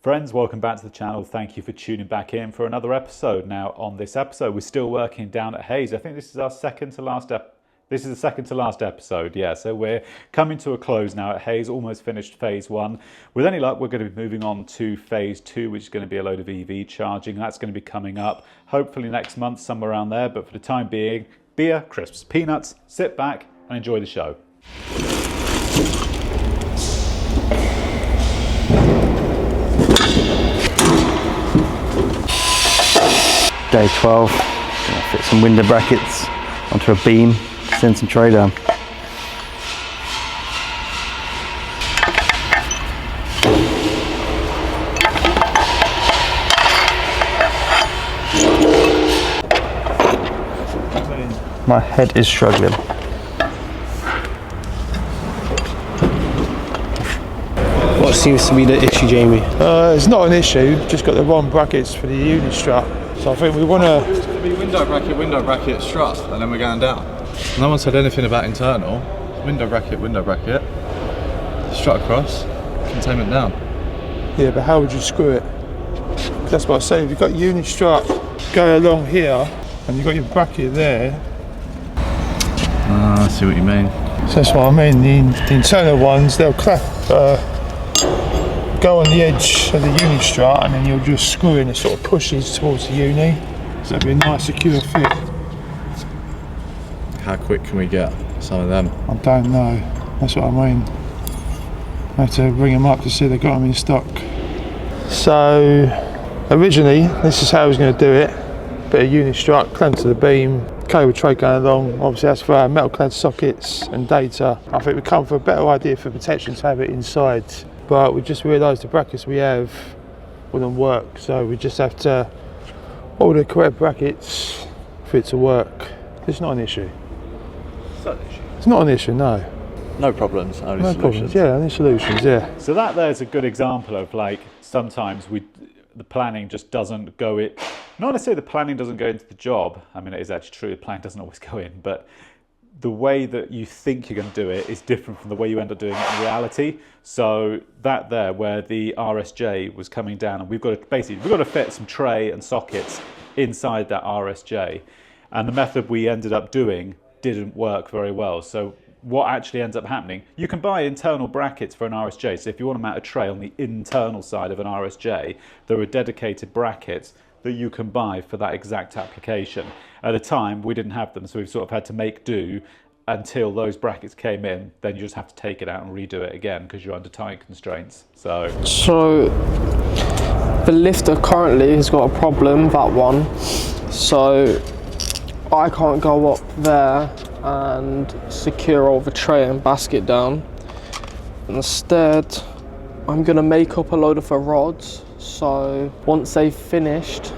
Friends, welcome back to the channel. Thank you for tuning back in for another episode. Now, on this episode, we're still working down at Hayes. I think this is our second to last episode. Yeah, so we're coming to a close now at Hayes, almost finished phase 1. With any luck, we're going to be moving on to phase 2, which is going to be a load of EV charging. That's going to be coming up hopefully next month, somewhere around there. But for the time being, beer, crisps, peanuts, sit back and enjoy the show. Day 12, gonna fit some window brackets onto a beam, send some tray down. My head is struggling. What seems to be the issue, Jamie? It's not an issue, just got the wrong brackets for the uni strut. So I think we want to... It's going to be window bracket, strut, and then we're going down. No one said anything about internal. Window bracket, strut across, containment down. Yeah, but how would you screw it? That's what I say, if you've got uni strut go along here, and you've got your bracket there. I see what you mean. So that's what I mean, the internal ones, they'll go on the edge of the uni strut, and then you'll just screw in, it sort of pushes towards the uni. So it'll be a nice secure fit. How quick can we get some of them? I don't know, that's what I mean. I have to bring them up to see if they've got them in stock. So originally this is how I was going to do it. Bit of uni strut, clamp to the beam, cable tray going along. Obviously that's for our metal clad sockets and data. I think we come for a better idea for protection to have it inside. But we just realised the brackets we have wouldn't work, so we just have to order the correct brackets for it to work. It's not an issue. It's not an issue. It's not an issue, no. No problems, only No solutions. problems, yeah, only solutions, yeah. So that there's a good example of, like, sometimes the planning just doesn't go in. Not necessarily the planning doesn't go into the job. I mean, it is actually true, the plan doesn't always go in, but the way that you think you're going to do it is different from the way you end up doing it in reality. So that there, where the RSJ was coming down, and we've got to fit some tray and sockets inside that RSJ, and the method we ended up doing didn't work very well. So what actually ends up happening, you can buy internal brackets for an RSJ. So if you want to mount a tray on the internal side of an RSJ, there are dedicated brackets that you can buy for that exact application. At the time, we didn't have them, so we've sort of had to make do until those brackets came in. Then you just have to take it out and redo it again because you're under time constraints. So the lifter currently has got a problem, that one. So I can't go up there and secure all the tray and basket down. Instead, I'm gonna make up a load of the rods. So once they've finished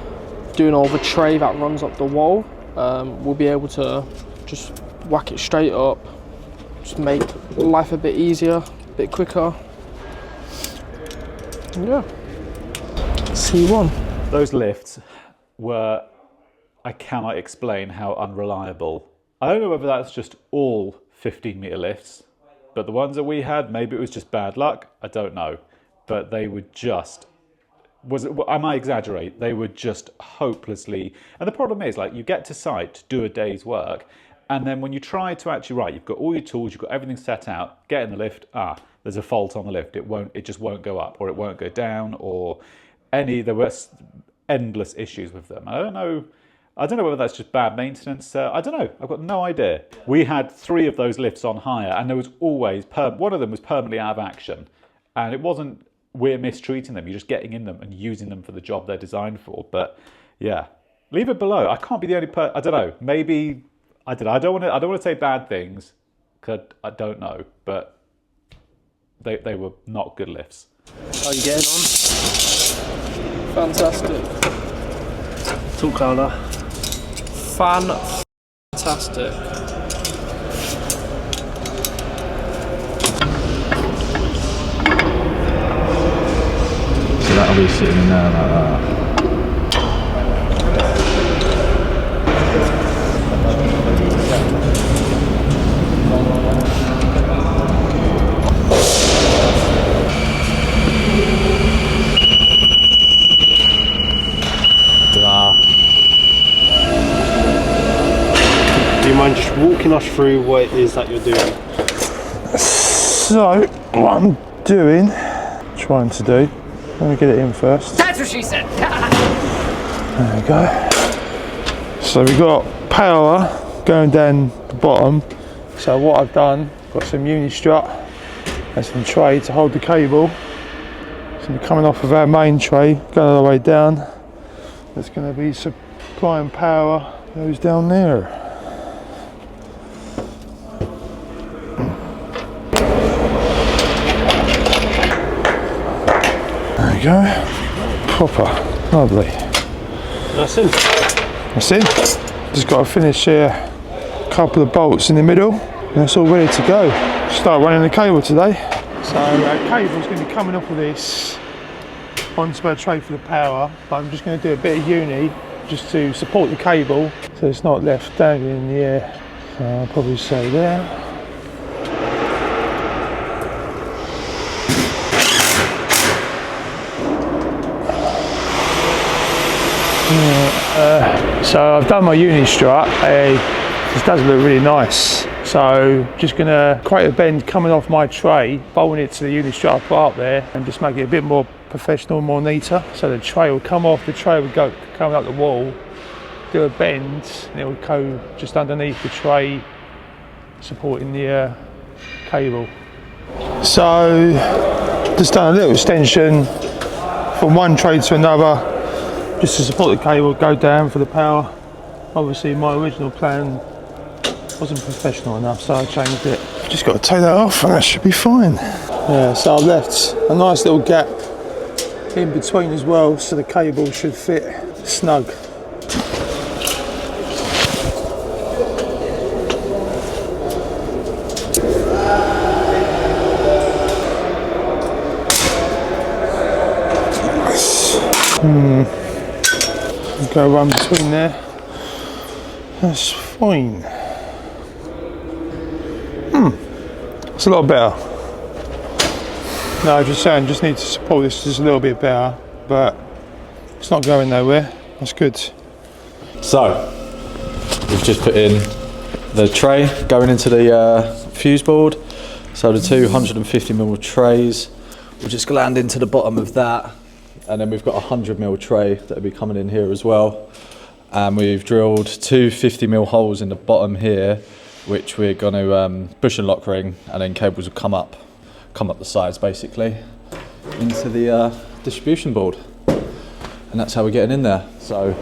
doing all the tray that runs up the wall, we'll be able to just whack it straight up, just make life a bit easier, a bit quicker. Yeah, C1. those lifts were, I cannot explain how unreliable. I don't know whether that's just all 15-meter lifts, but the ones that we had, maybe it was just bad luck, I don't know. But they were just, I might exaggerate, they were just hopelessly, and the problem is, like, you get to site to do a day's work, and then when you try to actually, right, you've got all your tools, you've got everything set out, get in the lift, there's a fault on the lift, it just won't go up, or it won't go down, or there were endless issues with them. I don't know whether that's just bad maintenance. I don't know. I've got no idea. We had 3 of those lifts on hire, and there was always one of them was permanently out of action, and it wasn't we're mistreating them. You're just getting in them and using them for the job they're designed for. But yeah, leave it below. I can't be the only person. I don't know. Maybe I don't want to say bad things because I don't know, but they were not good lifts. How are you getting on? Fantastic. Talk louder. Fantastic. So that'll be sitting in there like that. talking us through what it is that you're doing. So, what I'm trying to do, let me get it in first. That's what she said. There we go. So we've got power going down the bottom. So what I've done, got some uni-strut and some tray to hold the cable. It's going to be coming off of our main tray, going all the way down. There's going to be supplying power, goes down there. There we go. Proper, lovely. That's in. That's it. Just got to finish here a couple of bolts in the middle and it's all ready to go. Start running the cable today. So our cable's going to be coming off of this onto our tray for the power, but I'm just going to do a bit of uni just to support the cable so it's not left dangling in the air. So I'll probably say there. So I've done my uni strut. This does look really nice. So just gonna create a bend coming off my tray, bolting it to the uni strut I put up there, and just make it a bit more professional, more neater. So the tray will come off, the tray would go coming up the wall, do a bend, and it would go just underneath the tray, supporting the cable. So just done a little extension from one tray to another, just to support the cable, go down for the power. Obviously my original plan wasn't professional enough, so I changed it. Just got to take that off and that should be fine. Yeah, so I've left a nice little gap in between as well, so the cable should fit snug. Go run between there. That's fine. It's a lot better. No, just saying, just need to support this just a little bit better, but it's not going nowhere. That's good. So, we've just put in the tray going into the fuse board. So the 250mm trays will just land into the bottom of that. And then we've got a 100mm tray that will be coming in here as well. And we've drilled two 50mm holes in the bottom here, which we're going to bush and lock ring, and then cables will come up the sides basically into the distribution board. And that's how we're getting in there. So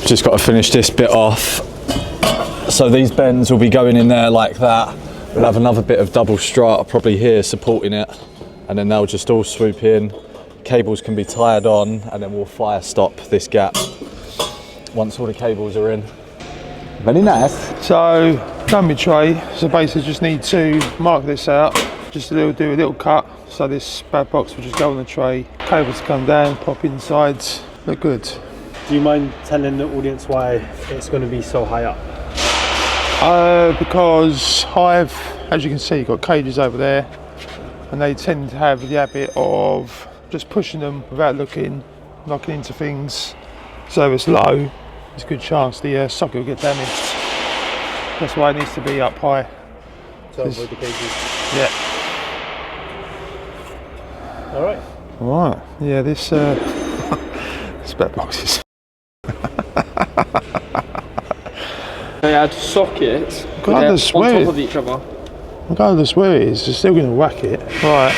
just got to finish this bit off. So these bends will be going in there like that. We'll have another bit of double strut probably here supporting it, and then they'll just all swoop in. Cables can be tied on, and then we'll fire stop this gap once all the cables are in. Very nice. So done my tray, so basically just need to mark this out, just do a little cut, so this bad box will just go on the tray, cables come down, pop inside, look good. Do you mind telling the audience why it's going to be so high up? Because Hive, as you can see, you've got cages over there, and they tend to have the habit of just pushing them without looking, knocking into things. So if it's low, there's a good chance the socket will get damaged. That's why it needs to be up high. To avoid the cages. Yeah. Alright. Alright. Yeah, this spare boxes. They had sockets Regardless on where, top of each other. regardless where it is, you're still going to whack it. Right.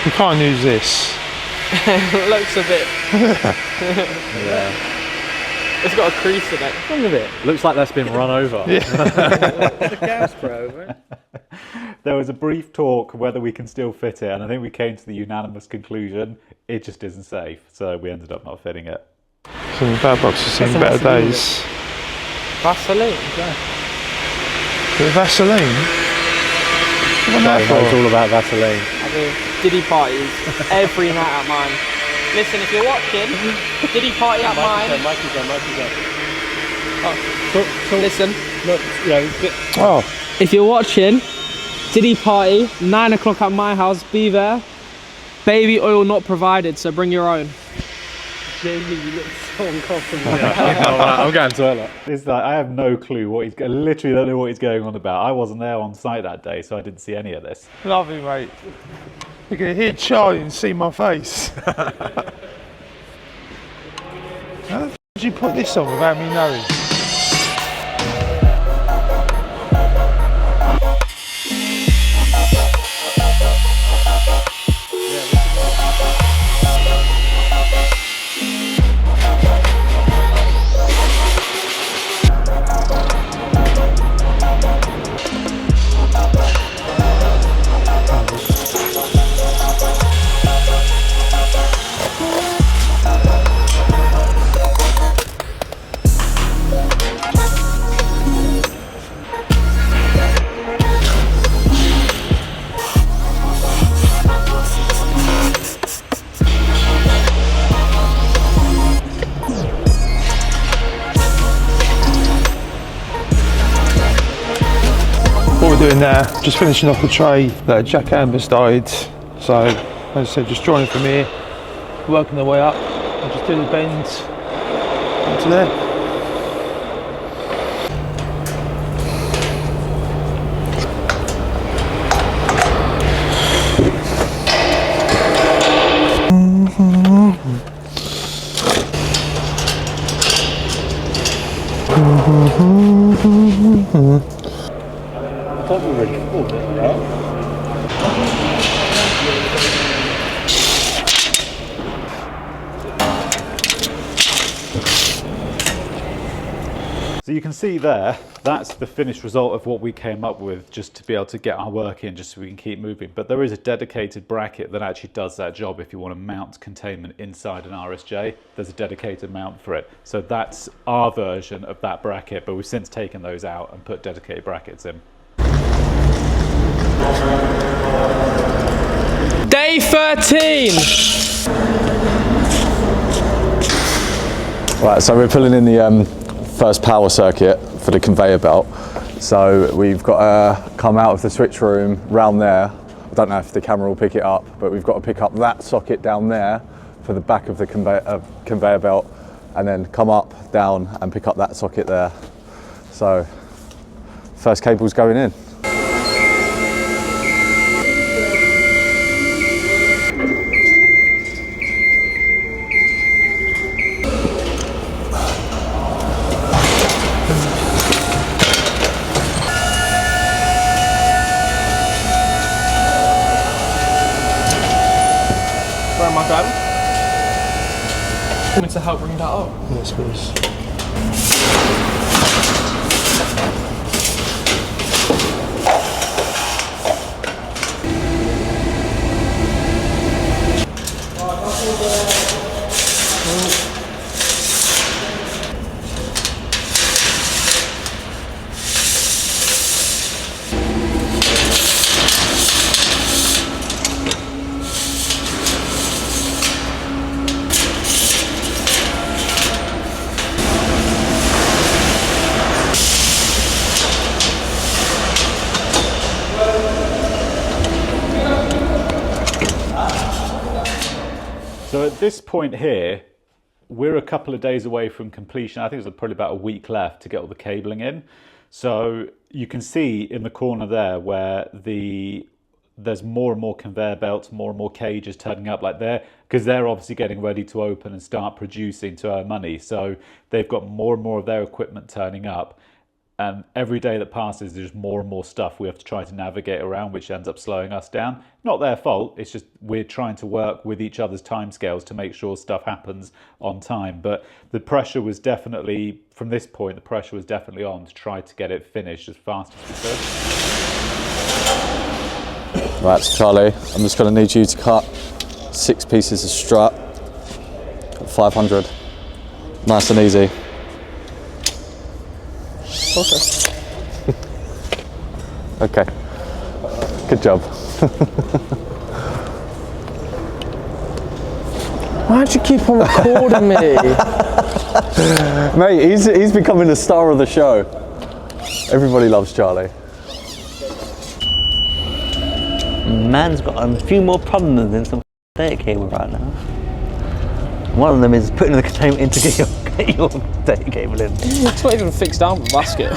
You can't use this. It looks a bit. Yeah. It's got a crease in it. What's wrong with it? Looks like that's been run over. The gas probe. There was a brief talk whether we can still fit it, and I think we came to the unanimous conclusion it just isn't safe, so we ended up not fitting it. Some bad boxes seen better days. Vaseline. The Vaseline? Charlie knows all about Vaseline. I do diddy parties every night at mine. Listen, if you're watching, diddy party at mine. Listen. Look, yeah. Oh, If you're watching, diddy party, 9 o'clock at my house, be there. Baby oil not provided, so bring your own. Jamie, you look so uncomfortable. I'm going to toilet. It's like, I have no clue what he's, I literally don't know what he's going on about. I wasn't there on site that day, so I didn't see any of this. Lovely, mate. You can hear Charlie and see my face. How the f did you put this on without me knowing? Doing there, just finishing off the tray that Jack Amber started. So, as I said, just joining from here, working the way up, and just do the bend up to there. I thought we were ready for it, right? So you can see there, that's the finished result of what we came up with just to be able to get our work in, just so we can keep moving. But there is a dedicated bracket that actually does that job. If you want to mount containment inside an RSJ, there's a dedicated mount for it. So that's our version of that bracket, but we've since taken those out and put dedicated brackets in. Day 13! Right, so we're pulling in the first power circuit for the conveyor belt. So we've got to come out of the switch room round there. I don't know if the camera will pick it up, but we've got to pick up that socket down there for the back of the conveyor belt, and then come up, down, and pick up that socket there. So first cable's going in. Where am I going? Want me to help bring that up? Yes, please. So at this point here, we're a couple of days away from completion. I think there's probably about a week left to get all the cabling in. So you can see in the corner there where there's more and more conveyor belts, more and more cages turning up like there, because they're obviously getting ready to open and start producing to earn money. So they've got more and more of their equipment turning up. And every day that passes, there's more and more stuff we have to try to navigate around, which ends up slowing us down. Not their fault, it's just we're trying to work with each other's timescales to make sure stuff happens on time. But the pressure was definitely, from this point, the pressure was definitely on to try to get it finished as fast as we could. Right, Charlie, I'm just going to need you to cut 6 pieces of strut at 500. Nice and easy. Okay. Okay, good job. Why'd you keep on recording me? Mate, he's becoming the star of the show. Everybody loves Charlie. Man's got a few more problems than some data cable right now. One of them is putting the containment in to get your data cable in. It's not even fixed down with a basket.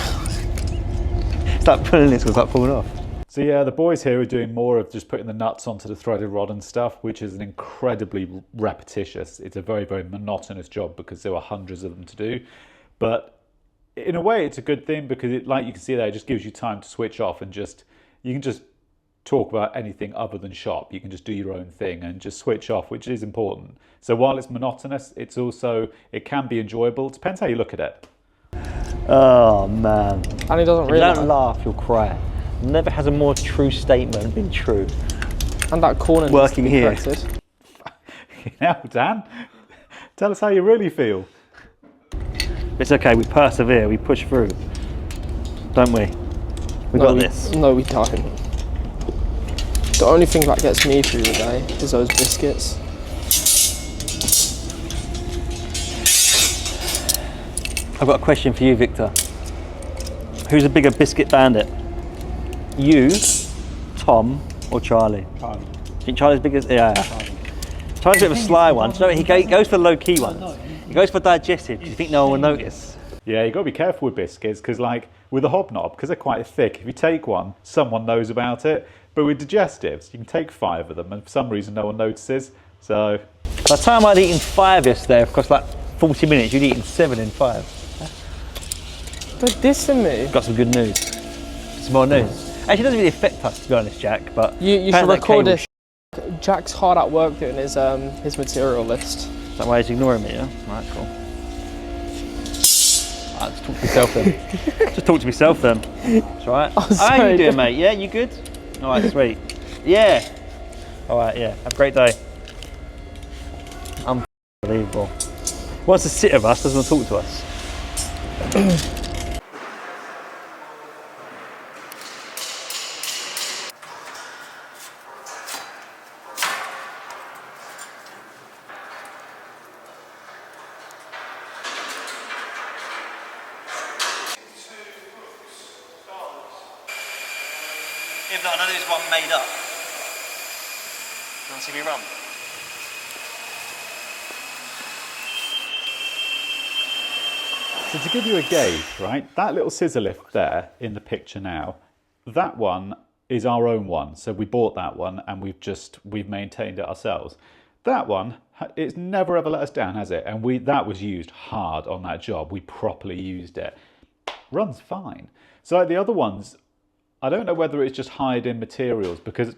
It's like pulling this, it's like pulling off. So yeah, the boys here are doing more of just putting the nuts onto the threaded rod and stuff, which is an incredibly repetitious. It's a very, very monotonous job because there are hundreds of them to do. But in a way, it's a good thing because, it, like you can see there, it just gives you time to switch off and you can just talk about anything other than shop. You can just do your own thing and just switch off, which is important. So while it's monotonous, it can be enjoyable. It depends how you look at it. Oh man. And he doesn't If you realise. don't laugh, you'll cry. Never has a more true statement been true. And that corner Working needs to be here. corrected. Now, Dan, tell us how you really feel. It's okay, we persevere, we push through. Don't we? We got this. No, we don't. The only thing that gets me through the day is those biscuits. I've got a question for you, Victor. Who's a bigger biscuit bandit? You, Tom, or Charlie? Charlie. Do you think Charlie's bigger? Yeah. Charlie's a bit of a sly one. Do you know what? He goes for low-key ones. He goes for digestive. Do you think no one will notice? Yeah, you've got to be careful with biscuits because, like, with a hobnob, because they're quite thick, if you take one, someone knows about it. But with digestives, you can take 5 of them and for some reason no one notices. So... By the time I'd eaten 5 yesterday, of course, like 40 minutes, you'd eaten 7 in 5. They're dissing me. Got some good news. Some more news. Actually, it doesn't really affect us, to be honest, Jack, but... You should apparently that record cable- this. Jack's hard at work doing his material list. Is that why he's ignoring me, yeah? Right, cool. Alright, just talk to myself then. Just talk to myself then. It's alright. Oh, How are sorry, you doing, Dan. mate? Yeah, you good? Alright, sweet. Yeah. Alright, yeah. Have a great day. Unbelievable. Wants to sit with us, doesn't want to talk to us. If not, I know there's one made up. You want to see me run? So to give you a gauge, right, that little scissor lift there in the picture now, that one is our own one. So we bought that one and we've maintained it ourselves. That one, it's never ever let us down, has it? And that was used hard on that job. We properly used it. Runs fine. So like the other ones, I don't know whether it's just hired in materials because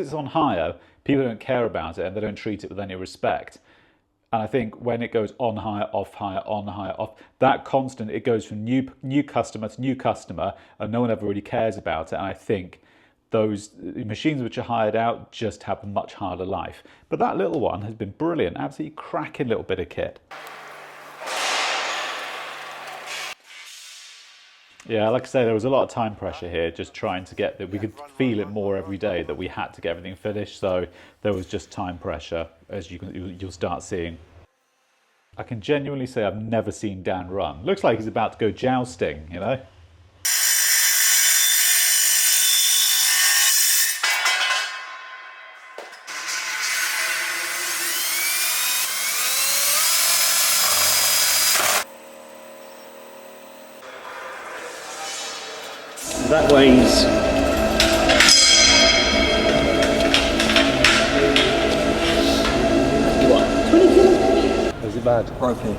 it's on hire, people don't care about it and they don't treat it with any respect. And I think when it goes on hire, off hire, on hire, off, that constant, it goes from new customer to new customer and no one ever really cares about it. And I think those machines which are hired out just have a much harder life. But that little one has been brilliant, absolutely cracking little bit of kit. Yeah, like I say, there was a lot of time pressure here, just trying to get that. We could feel it more every day that we had to get everything finished. So there was just time pressure, as you'll start seeing. I can genuinely say I've never seen Dan run. Looks like he's about to go jousting, you know. That weighs... Is it bad? Ropey.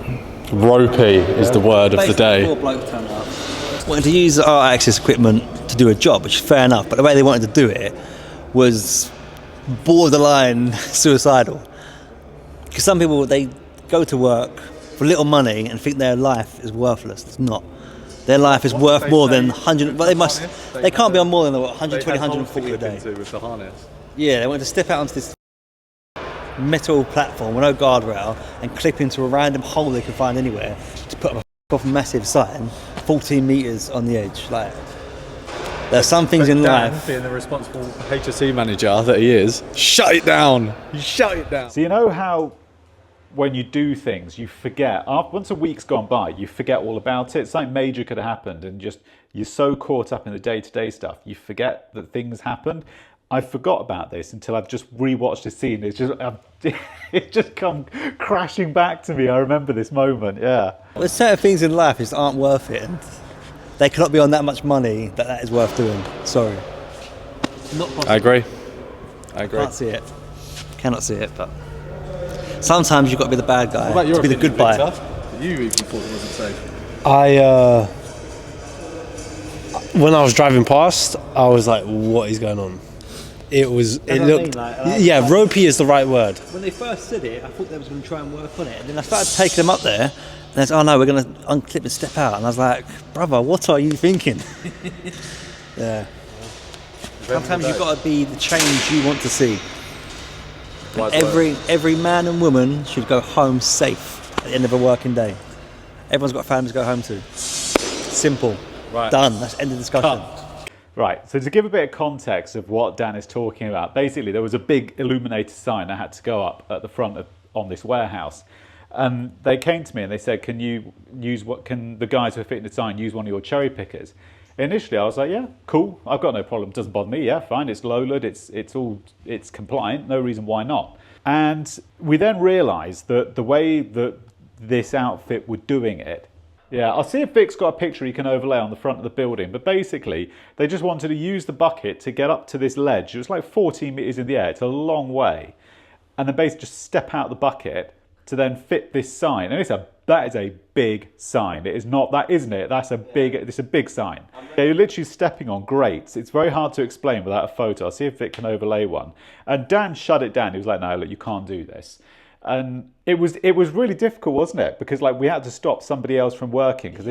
Ropey is the word of the day. Four blokes turned up. Wanted to use our access equipment to do a job, which is fair enough, but the way they wanted to do it was borderline suicidal. Because some people, they go to work for little money and think their life is worthless. It's not. Their life is worth more than 100, but they can't be on more than 120, 140 a day. With the harness. Yeah, they wanted to step out onto this metal platform with no guardrail and clip into a random hole they could find anywhere to put up a massive sign 14 metres on the edge. Like, there are some things in life. being the responsible HSE manager that he is, shut it down! Shut it down! So you know how when you do things, you forget. Once a week's gone by, you forget all about it. Something major could have happened and just you're so caught up in the day-to-day stuff, you forget that things happened. I forgot about this until I've just rewatched the scene. It's just, it's just come crashing back to me. I remember this moment, yeah. There's certain things in life that aren't worth it, and they cannot be on that much money that is worth doing. Sorry. Not possible. I agree. Can't see it. Cannot see it, but sometimes you've got to be the bad guy to be the good buyer. You even thought it wasn't safe. When I was driving past, I was like, "What is going on?" It looked, yeah, ropey is the right word. When they first said it, I thought they was going to try and work on it, and then I started taking them up there, and they said, "Oh no, we're going to unclip and step out," and I was like, "Brother, what are you thinking?" Yeah. Sometimes you've got to be the change you want to see. Every man and woman should go home safe at the end of a working day. Everyone's got families to go home to. Simple. Right. Done. That's end of discussion. Right, so to give a bit of context of what Dan is talking about, basically there was a big illuminated sign that had to go up at the front on this warehouse. And they came to me and they said, can the guys who are fitting the sign use one of your cherry pickers? Initially I was like, yeah, cool, I've got no problem, it doesn't bother me, yeah, fine, it's low-load, it's compliant, no reason why not. And we then realised that the way that this outfit were doing it, yeah, I'll see if Vic's got a picture he can overlay on the front of the building, but basically they just wanted to use the bucket to get up to this ledge. It was like 14 metres in the air, it's a long way, and then basically just step out the bucket to then fit this sign. And that is a big sign. It is not, that isn't it? It's a big sign. Yeah, you're literally stepping on grates. It's very hard to explain without a photo. I'll see if Vic can overlay one. And Dan shut it down. He was like, no, look, you can't do this. And it was really difficult, wasn't it? Because like we had to stop somebody else from working because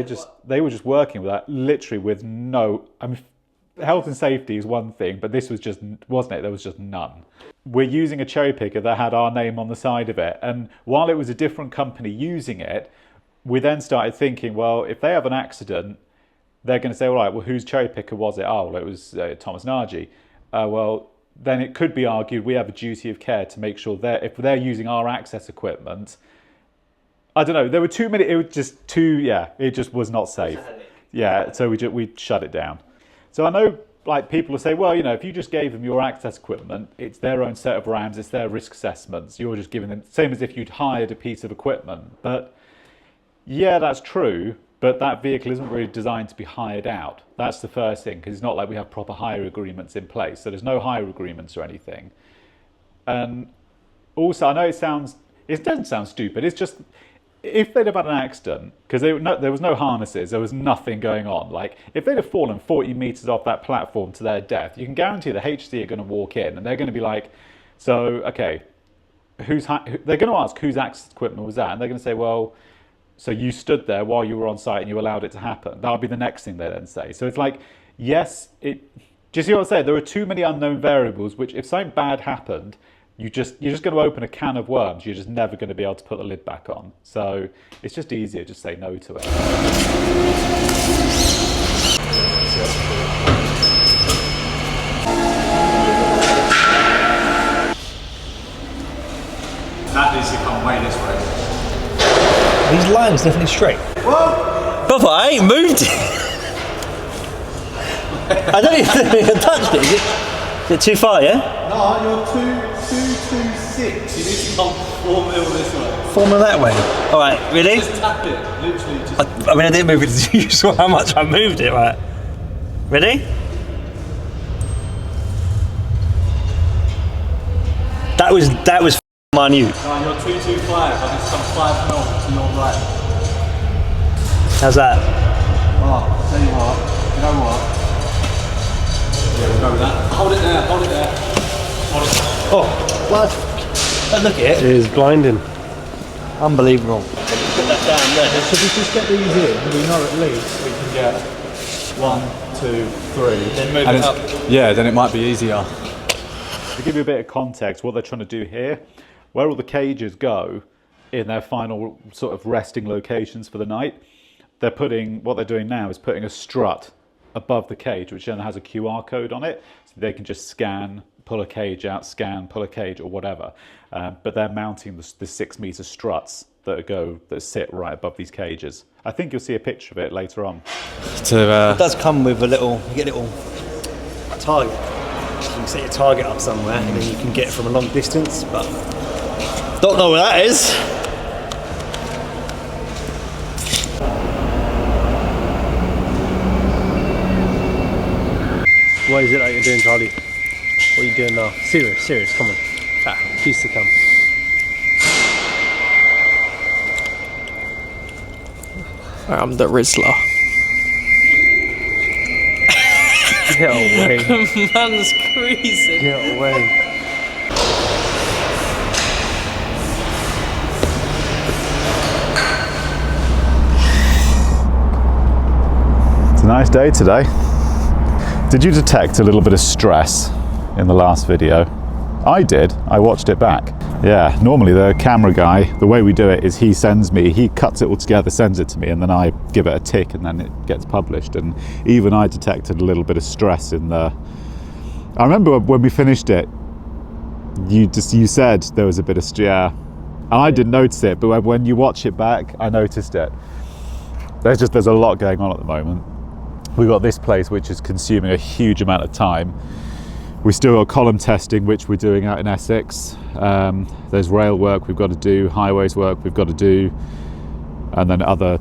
they were just working with no, I mean, health and safety is one thing, but this was just, wasn't it? There was just none. We're using a cherry picker that had our name on the side of it. And while it was a different company using it, we then started thinking, well, if they have an accident, they're going to say, all right, well, whose cherry picker was it? Oh, well, it was Thomas Nagy. Well, then it could be argued we have a duty of care to make sure that if they're using our access equipment, I don't know, there were too many, it was just too, yeah, it just was not safe. Yeah, so we shut it down. So I know like people will say, well, you know, if you just gave them your access equipment, it's their own set of RAMs, it's their risk assessments. You're just giving them, same as if you'd hired a piece of equipment. But yeah, that's true. But that vehicle isn't really designed to be hired out. That's the first thing, because it's not like we have proper hire agreements in place. So there's no hire agreements or anything. And also, I know it doesn't sound stupid. It's just, if they'd have had an accident, because there was no harnesses, there was nothing going on. Like, if they'd have fallen 40 meters off that platform to their death, you can guarantee the HC are going to walk in and they're going to be like, so, okay, they're going to ask whose access equipment was that? And they're going to say, well, so you stood there while you were on site and you allowed it to happen. That would be the next thing they then say. So it's like, yes, do you see what I'm saying? There are too many unknown variables, which if something bad happened, you're just going to open a can of worms. You're just never going to be able to put the lid back on. So it's just easier to say no to it. That needs to come way this way. These lines definitely straight. Whoa! Brother, I ain't moved it. I don't even touched it. Is it too far, yeah? No, you're 226. You need to come 4 mil this way. 4 mil that way. All right, really? Just tap it. Literally just. I mean, I didn't move it. You saw how much I moved it, right? Ready? That was minute. No, you're 225. I just come 5 mil to your right. How's that? Oh, tell you what. You know what? Yeah, we'll go with that. Hold it there. Hold it there. Hold it there. Oh, blood. Look at it. It is blinding. Unbelievable. Put that down there. So we just get these in, we know at least we can get 1, 2, 3. Then move it up. Yeah, then it might be easier. To give you a bit of context, what they're trying to do here, where all the cages go in their final sort of resting locations for the night, what they're doing now is putting a strut above the cage, which then has a QR code on it, so they can just scan, pull a cage out, scan, pull a cage or whatever. But they're mounting the 6 meter struts that sit right above these cages. I think you'll see a picture of it later on. It does come with you get a little target. You can set your target up somewhere and then you can get it from a long distance, but don't know where that is. What is it that you're doing, Charlie? What are you doing now? Serious, come on. Piece to come. I'm the Rizzler. Get away. Man's crazy. Get away. It's a nice day today. Did you detect a little bit of stress in the last video? I did. I watched it back. Yeah, normally the camera guy, the way we do it is he cuts it all together, sends it to me, and then I give it a tick and then it gets published. And even I detected a little bit of stress in the... I remember when we finished it, you said there was a bit of yeah, and I didn't notice it, but when you watch it back, I noticed it. There's a lot going on at the moment. We've got this place which is consuming a huge amount of time. We still got column testing, which we're doing out in Essex. There's rail work we've got to do, highways work we've got to do, and then other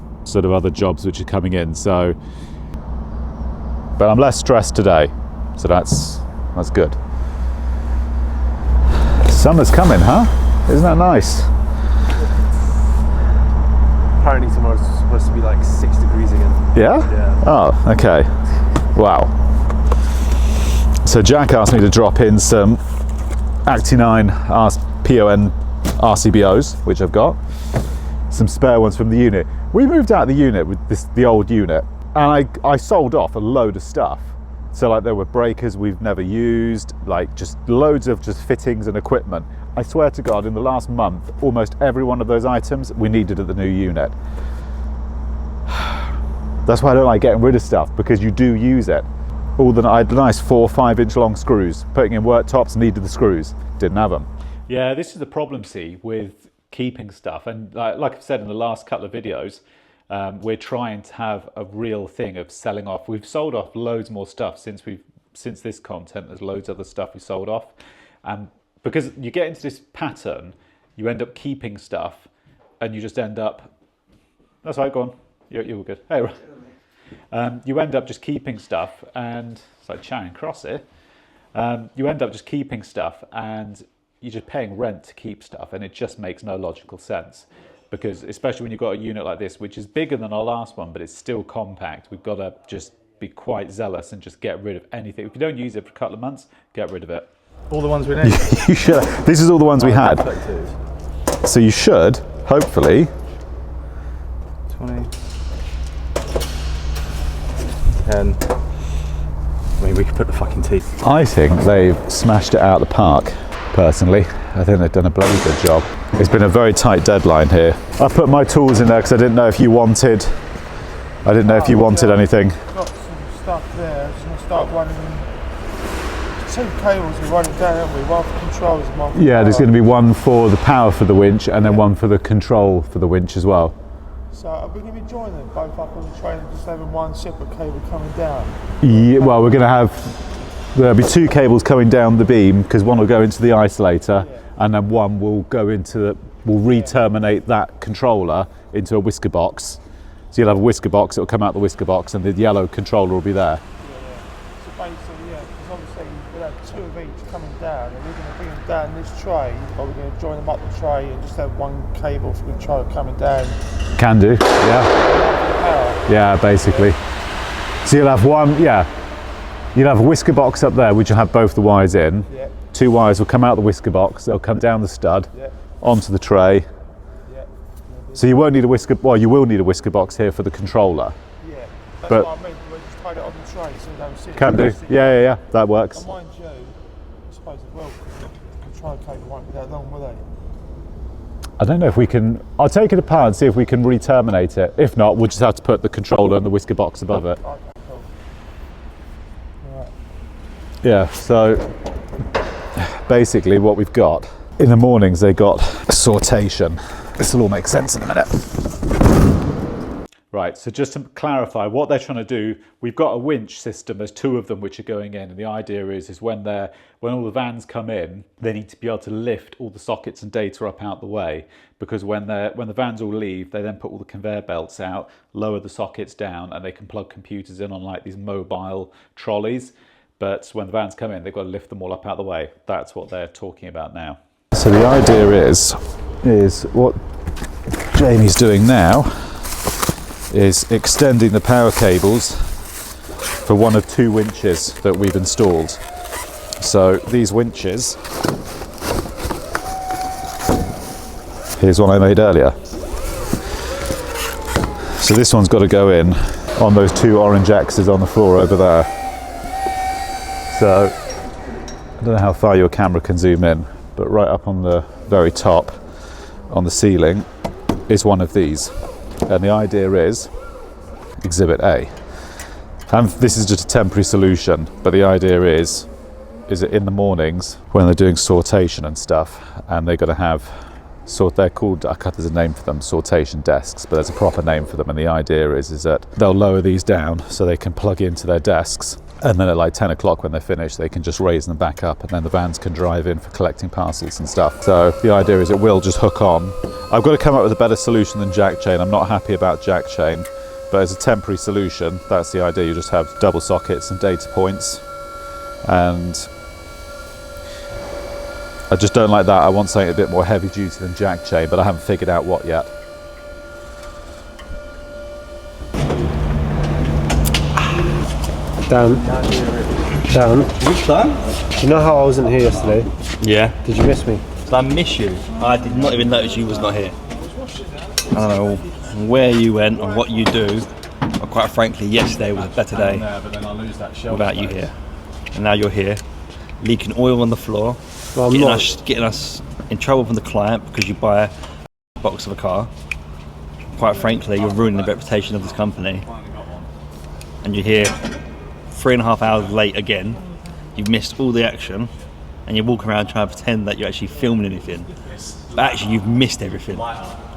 jobs which are coming in. So, but I'm less stressed today, so that's good. Summer's coming, huh? Isn't that nice? Apparently tomorrow's supposed to be like 6 degrees again. Yeah? Yeah. Oh, okay. Wow. So Jack asked me to drop in some Acti9 PON RCBOs, which I've got. Some spare ones from the unit. We moved out of the unit with the old unit, and I sold off a load of stuff. So like there were breakers we've never used, like just loads of just fittings and equipment. I swear to God, in the last month, almost every one of those items we needed at the new unit. That's why I don't like getting rid of stuff, because you do use it. I had nice 4 or 5 inch long screws. Putting in worktops, needed the screws, didn't have them. Yeah, this is the problem, see, with keeping stuff. And like I've said in the last couple of videos, we're trying to have a real thing of selling off. We've sold off loads more stuff since this content. There's loads of other stuff we sold off. Because you get into this pattern, you end up keeping stuff, and you just end up... That's right, go on. You're all good. Hey, you end up just keeping stuff, and it's like Charing Cross here. You end up just keeping stuff, and you're just paying rent to keep stuff, and it just makes no logical sense. Because especially when you've got a unit like this, which is bigger than our last one, but it's still compact, we've got to just be quite zealous and just get rid of anything. If you don't use it for a couple of months, get rid of it. All the ones we need. You should. This is all the ones we had. So you should, hopefully. 20. 10. I mean, we could put the fucking teeth. I think they've smashed it out of the park, personally. I think they've done a bloody good job. It's been a very tight deadline here. I put my tools in there because I didn't know if you wanted anything. Got some stuff there, so we'll start running 2 cables we're running down, haven't we? One for controls and one for Yeah, there's power. going to be one for the power for the winch and then one for the control for the winch as well. So are we going to be joining them both up on the train and just having one separate cable coming down? Yeah, well, there'll be 2 cables coming down the beam, because one will go into the isolator, and then one will go into will re-terminate that controller into a whisker box. So you'll have a whisker box, it'll come out the whisker box, and the yellow controller will be there. So basically, because obviously we'll have 2 of each coming down, and we're going to bring them down this tray, or we're going to join them up the tray and just have one cable for control coming down. Can do, yeah. Yeah, basically. So you'll have you'll have a whisker box up there, which will have both the wires in. Yeah. 2 wires will come out the whisker box, they'll come down the stud, onto the tray. Yeah. So you won't need you will need a whisker box here for the controller. Yeah, that's But- what I mean, we'll just tie it on the tray so they don't see it. Can do, yeah, that works. And mind you, I suppose it will, because the control cable won't be that long, will they? I don't know if we can, I'll take it apart and see if we can re-terminate it. If not, we'll just have to put the controller and the whisker box above it. Okay, cool. Right. Yeah, so basically what we've got, in the mornings they got sortation. This will all make sense in a minute. Right, so just to clarify what they're trying to do, we've got a winch system, there's 2 of them which are going in, and the idea is when all the vans come in, they need to be able to lift all the sockets and data up out the way, because when the vans all leave, they then put all the conveyor belts out, lower the sockets down, and they can plug computers in on like these mobile trolleys. But when the vans come in, they've got to lift them all up out the way. That's what they're talking about now. So the idea is what Jamie's doing now is extending the power cables for one of 2 winches that we've installed. So these winches, here's one I made earlier. So this one's got to go in on those 2 orange X's on the floor over there. So I don't know how far your camera can zoom in, but right up on the very top on the ceiling is one of these. And the idea is Exhibit A. And this is just a temporary solution, but the idea is that in the mornings when they're doing sortation and stuff, and they're going to have they're called, there's a name for them, sortation desks, but there's a proper name for them, and the idea is that they'll lower these down so they can plug into their desks, and then at like 10 o'clock when they're finished, they can just raise them back up, and then the vans can drive in for collecting parcels and stuff. So the idea is it will just hook on. I've got to come up with a better solution than jack chain. I'm not happy about jack chain, but as a temporary solution, that's the idea. You just have double sockets and data points, and I just don't like that. I want something a bit more heavy duty than jack chain, but I haven't figured out what yet. Dan. Which time? Do you know how I wasn't here yesterday? Yeah. Did you miss me? Did I miss you? I did not even notice you was not here. I don't know where you went or what you do, but quite frankly, yesterday was a better day without you here. And now you're here, leaking oil on the floor, Well, getting us in trouble from the client because you buy a box of a car. Quite frankly, you're ruining the reputation of this company. And you're here 3.5 hours late again. You've missed all the action, and you're walking around trying to pretend that you're actually filming anything. But actually, you've missed everything.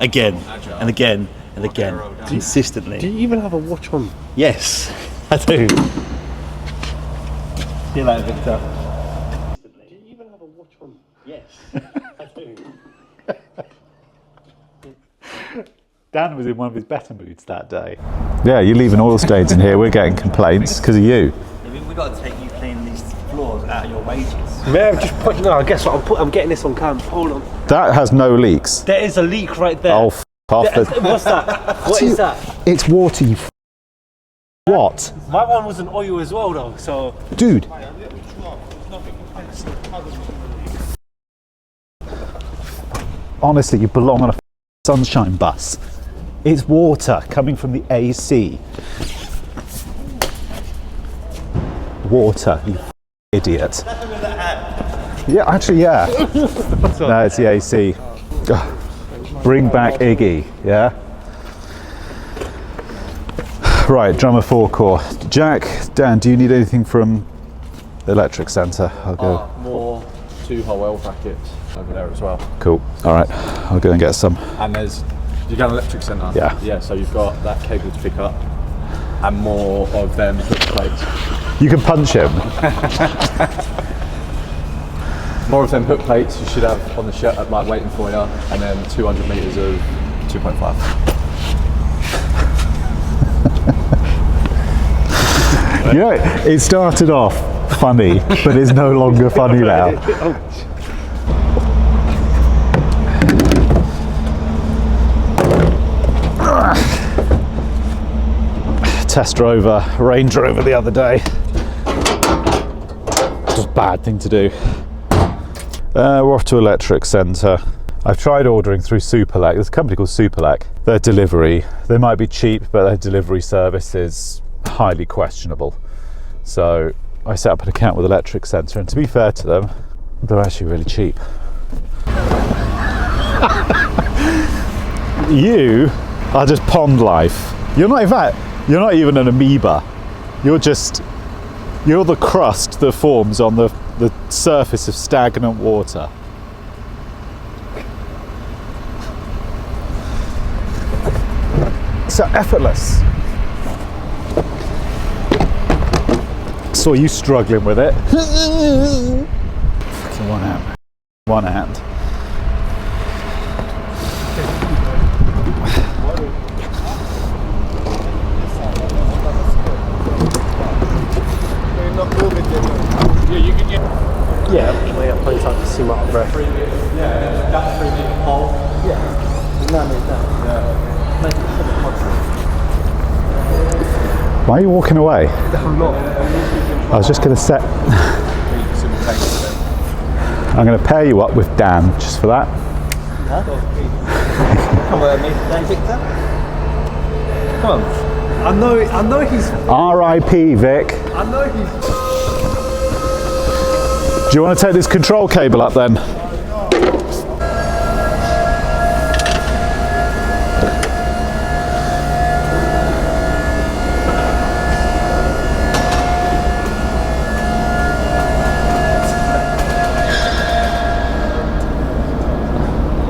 Again, and again, and again. Consistently. Do you even have a watch on? Yes, I do. See you later, Victor. Do you even have a watch on? Yes, I do. Dan was in one of his better moods that day. Yeah, you're leaving oil stains in here. We're getting complaints because of you. We've got to take you cleaning these floors out of your wages. May I just put? No, guess what? I'm getting this on cam. Hold on. That has no leaks. There is a leak right there. Oh, off. What's that? What is that? It's water, you what? My one was an oil as well, though. So, Dude. Honestly, you belong on a sunshine bus. It's water coming from the AC. Water, you idiot. Yeah, actually, yeah. No, it's the AC. Bring back Iggy, yeah? Right, drummer 4-core. Jack, Dan, do you need anything from the electric centre? I'll go. More 2-hole oil brackets over there as well. Cool. All right, I'll go and get some. And you got an electric centre? Yeah. Yeah, so you've got that cable to pick up and more of them hook plates. You can punch him. More of them hook plates you should have on the shelf, like waiting for you, and then 200 metres of 2.5. You know, it started off funny, but it's no longer funny now. Test drove a Range Rover the other day. Just a bad thing to do. We're off to electric centre. I've tried ordering through Superlek. There's a company called Superlek. Their delivery, they might be cheap, but their delivery service is highly questionable. So I set up an account with Electric Centre, and to be fair to them, they're actually really cheap. You are just pond life. You're not, in fact, you're not even an amoeba. You're the crust that forms on the surface of stagnant water. so effortless. Saw you struggling with it. Fucking one hand. One hand. Yeah, we have plenty of time to see my breath. Why are you walking away? I was just going to set. I'm going to pair you up with Dan just for that. Come on, mate. Dan Victor. Come on. I know he's. R.I.P. Vic. I know he's. Do you want to take this control cable up then?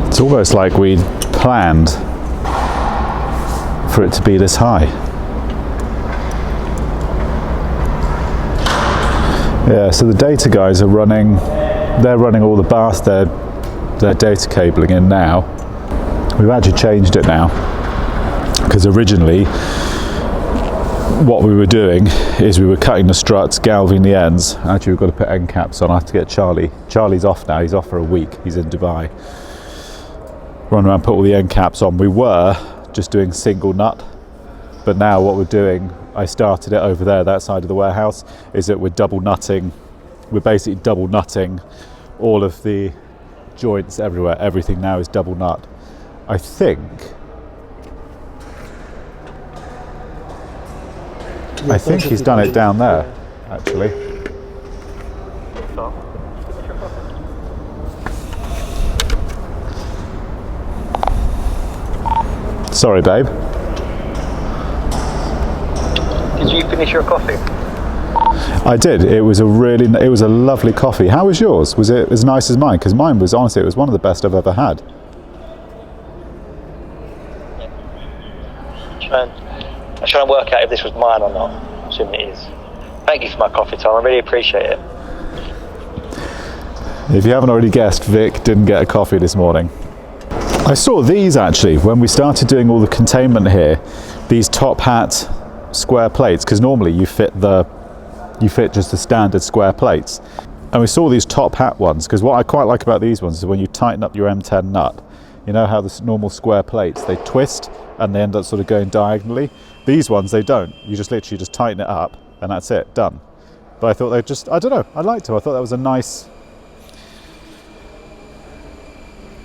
It's almost like we planned for it to be this high. Yeah, so the data guys are running, they're running all the bars, their data cabling in now. We've actually changed it now, because originally what we were doing is we were cutting the struts, galving the ends. Actually, we've got to put end caps on. I have to get Charlie. Charlie's off now, he's off for a week, he's in Dubai. Run around, put all the end caps on. We were just doing single nut, but now what we're doing, I started it over there, that side of the warehouse, is that we're double nutting. We're basically double nutting all of the joints everywhere. Everything now is double nut. I think he's done it down there, actually. Sorry, babe. Did you finish your coffee? I did. It was a lovely coffee. How was yours? Was it as nice as mine? Because mine was, honestly, it was one of the best I've ever had. I'm trying to work out if this was mine or not. I'm assuming it is. Thank you for my coffee, Tom. I really appreciate it. If you haven't already guessed, Vic didn't get a coffee this morning. I saw these actually when we started doing all the containment here. These top hat square plates, because normally you fit just the standard square plates, and we saw these top hat ones, because what I quite like about these ones is when you tighten up your M10 nut, you know how the normal square plates, they twist and they end up sort of going diagonally. These ones, they don't. You just literally just tighten it up and that's it, done. But I thought they just, I don't know, I liked it. I thought that was a nice.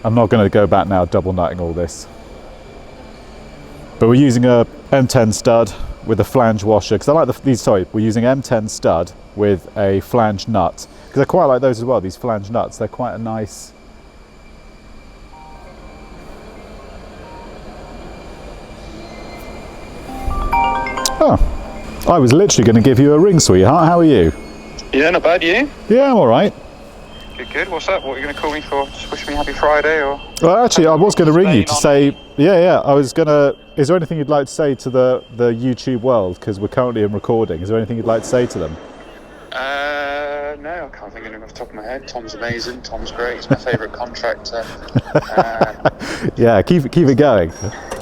I'm not going to go back now double nutting all this, but we're using a M10 stud with a flange washer, because I like these, sorry, we're using M10 stud with a flange nut, because I quite like those as well, these flange nuts. They're quite a nice. Oh, I was literally going to give you a ring, sweetheart. How are you? Yeah, not bad, you? Yeah, I'm all right. Good, good. What's up? What are you going to call me for? Just wish me happy Friday, or? Well, actually, I was going to ring you to say, yeah, I was going to, is there anything you'd like to say to the YouTube world? Because we're currently in recording. Is there anything you'd like to say to them? No, I can't think of anything off the top of my head. Tom's amazing. Tom's great. He's my favourite contractor. Yeah, keep it going.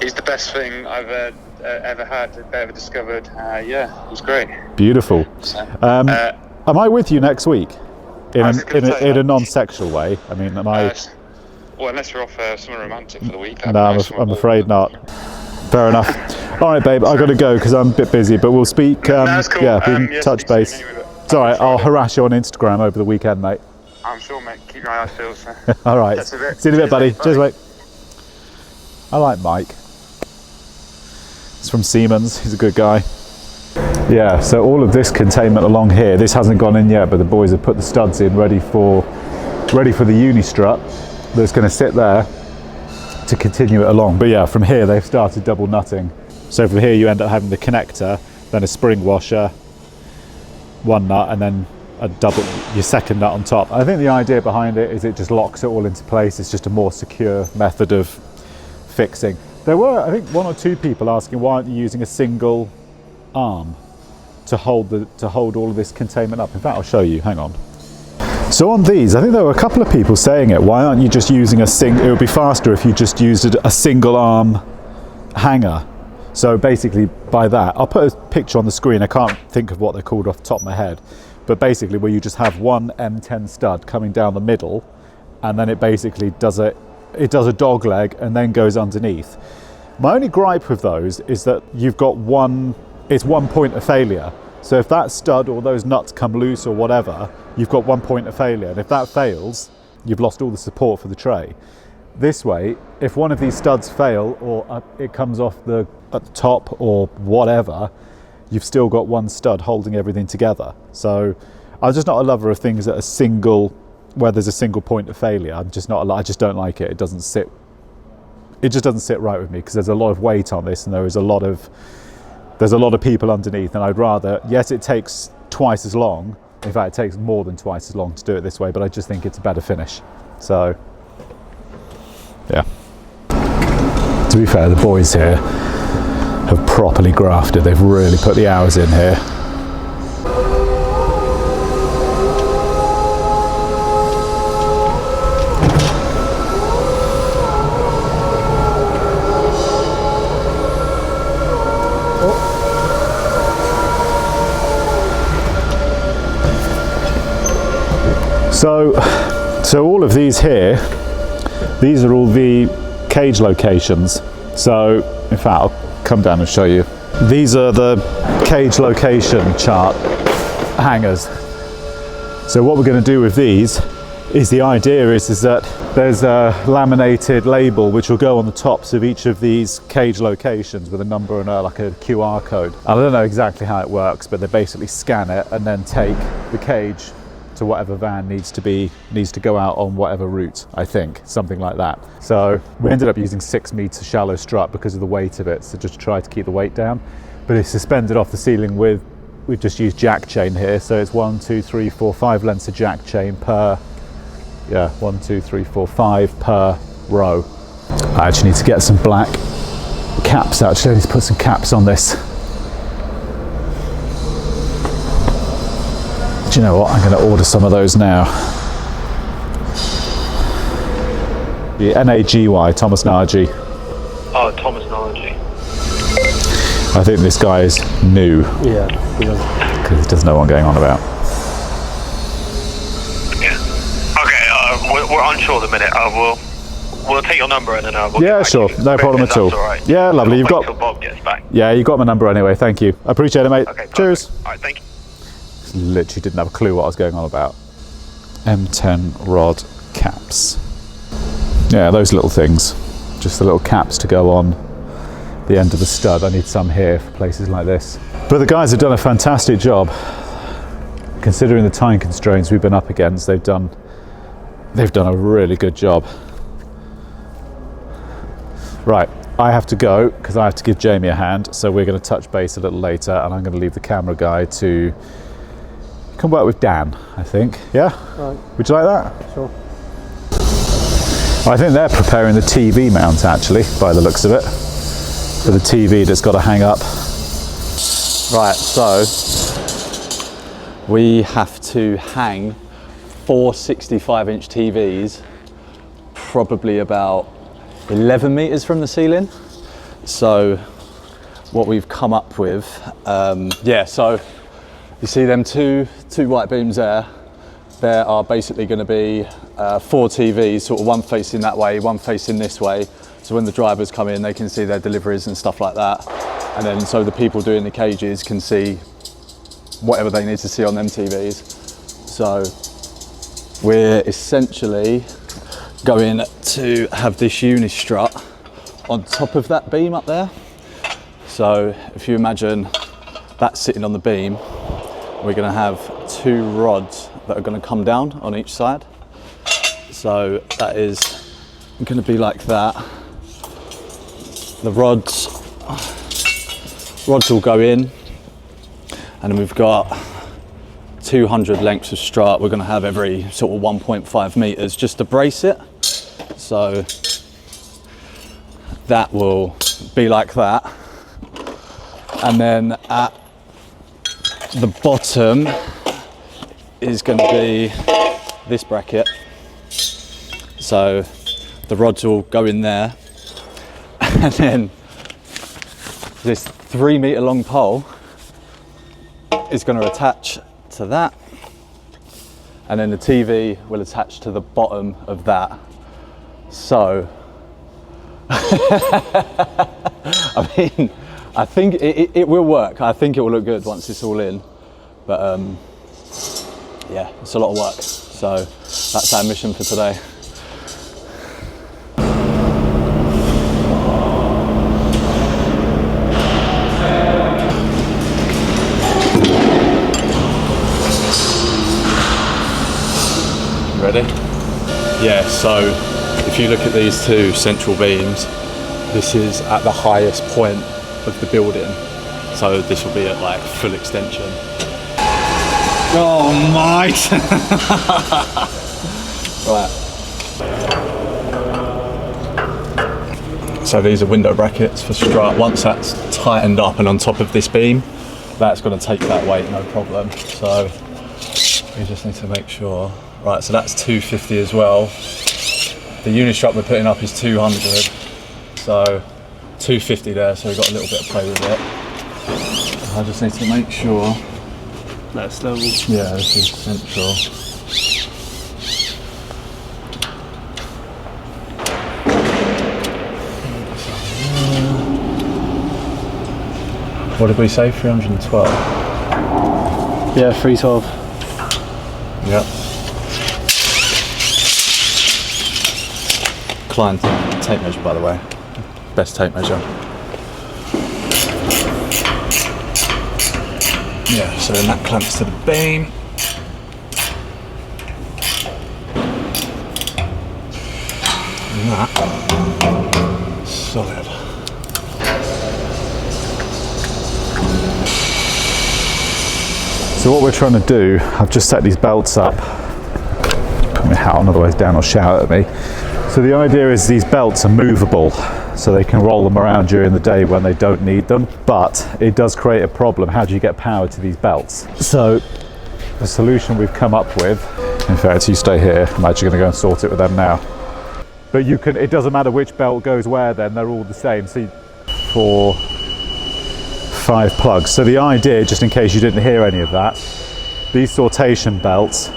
He's the best thing I've ever had, ever discovered. Yeah, he's great. Beautiful. So, am I with you next week? In a non-sexual way? I mean, am I? Well, unless you're off somewhere romantic for the week. No, I'm afraid not. Fair enough. All right, babe, I've got to go because I'm a bit busy, but we'll speak. That's cool. Yeah, we can touch base. Anyway, it's all right, I'll harass you on Instagram over the weekend, mate. I'm sure, mate. Keep your eyes peeled. So. All right. See you in a bit, buddy. Cheers, mate. I like Mike. He's from Siemens. He's a good guy. Yeah, so all of this containment along here, this hasn't gone in yet, but the boys have put the studs in ready for the uni strut that's going to sit there to continue it along. But yeah, from here they've started double nutting. So from here you end up having the connector, then a spring washer, one nut, and then your second nut on top. I think the idea behind it is it just locks it all into place. It's just a more secure method of fixing. There were, I think, 1 or 2 people asking why aren't you using a single arm to hold all of this containment up. In fact, I'll show you. Hang on. So on these, I think there were a couple of people saying it. Why aren't you just using a single? It would be faster if you just used a single arm hanger. So basically, by that, I'll put a picture on the screen. I can't think of what they're called off the top of my head, but basically, where you just have one M10 stud coming down the middle, and then it basically does a dog leg and then goes underneath. My only gripe with those is that you've got it's one point of failure. So if that stud or those nuts come loose or whatever, you've got one point of failure. And if that fails, you've lost all the support for the tray. This way, if one of these studs fail or it comes off at the top or whatever, you've still got one stud holding everything together. So I'm just not a lover of things that are where there's a single point of failure. I just don't like it. It just doesn't sit right with me, because there's a lot of weight on this and there's a lot of people underneath, and I'd rather, yes, it takes twice as long. In fact, it takes more than twice as long to do it this way, but I just think it's a better finish. So, yeah. To be fair, the boys here have properly grafted. They've really put the hours in here. So all of these here, these are all the cage locations. So in fact, I'll come down and show you. These are the cage location chart hangers. So what we're going to do with these is, the idea is that there's a laminated label which will go on the tops of each of these cage locations with a number and like a QR code. I don't know exactly how it works, but they basically scan it and then take the cage to whatever van needs to go out on whatever route, I think, something like that. So we ended up using 6 meter shallow strut because of the weight of it, so just try to keep the weight down. But it's suspended off the ceiling we've just used jack chain here, so it's 1, 2, 3, 4, 5 lengths of jack chain per, 1, 2, 3, 4, 5 per row. I actually need to get some black caps, actually. I need to put some caps on this. Do you know what? I'm going to order some of those now. The Nagy, Thomas Nagy. Oh, Thomas Nagy. I think this guy is new. Yeah. Because he doesn't know what I'm going on about. Yeah. Okay, we're unsure at the minute. We'll take your number and then we'll yeah, sure. No problem at all. Right. Yeah, lovely. You've got till Bob gets back. Yeah, you got my number anyway. Thank you. I appreciate it, mate. Okay, cheers. All right, thank you. Literally didn't have a clue what I was going on about. M10 rod caps. Yeah, those little things. Just the little caps to go on the end of the stud. I need some here for places like this. But the guys have done a fantastic job. Considering the time constraints we've been up against, they've done a really good job. Right, I have to go because I have to give Jamie a hand, so we're going to touch base a little later, and I'm going to leave the camera guy to come work with Dan, I think. Yeah? Right. Would you like that? Sure. I think they're preparing the TV mount, actually, by the looks of it. For the TV that's got to hang up. Right, so we have to hang 4 65-inch TVs probably about 11 meters from the ceiling. So what we've come up with, so you see them two white beams there. There are basically going to be 4 TVs, sort of one facing that way, one facing this way. So when the drivers come in, they can see their deliveries and stuff like that. And then so the people doing the cages can see whatever they need to see on them TVs. So we're essentially going to have this unistrut on top of that beam up there. So if you imagine that sitting on the beam, we're going to have 2 rods that are going to come down on each side. So that is going to be like that. The rods will go in, and then we've got 200 lengths of strut. We're going to have every sort of 1.5 meters just to brace it. So that will be like that. And then at the bottom is going to be this bracket. So the rods will go in there. And then this 3 meter long pole is going to attach to that. And then the TV will attach to the bottom of that. So, I mean, I think it will work. I think it will look good once it's all in. But yeah, it's a lot of work. So that's our mission for today. Ready? Yeah, so if you look at these two central beams, this is at the highest point of the building. So this will be at like full extension. Oh mate! Right. So these are window brackets for strut. Once that's tightened up and on top of this beam, that's going to take that weight, no problem. So we just need to make sure. Right, so that's 250 as well. The unistrut we're putting up is 200, so 250 there, so we've got a little bit of play with it. I just need to make sure That's level. Yeah, this is central. What did we say, 312? Yeah, 312. Yep. Klein tape measure, by the way. Best tape measure. Yeah, so then that clamps to the beam. And that, solid. So what we're trying to do, I've just set these belts up. Put my hat on, otherwise Dan will shout at me. So the idea is these belts are movable, so they can roll them around during the day when they don't need them, but it does create a problem. How do you get power to these belts? So the solution we've come up with, in fact, you stay here, I'm actually going to go and sort it with them now. But you can, it doesn't matter which belt goes where then, they're all the same. So for 5 plugs. So the idea, just in case you didn't hear any of that, these sortation belts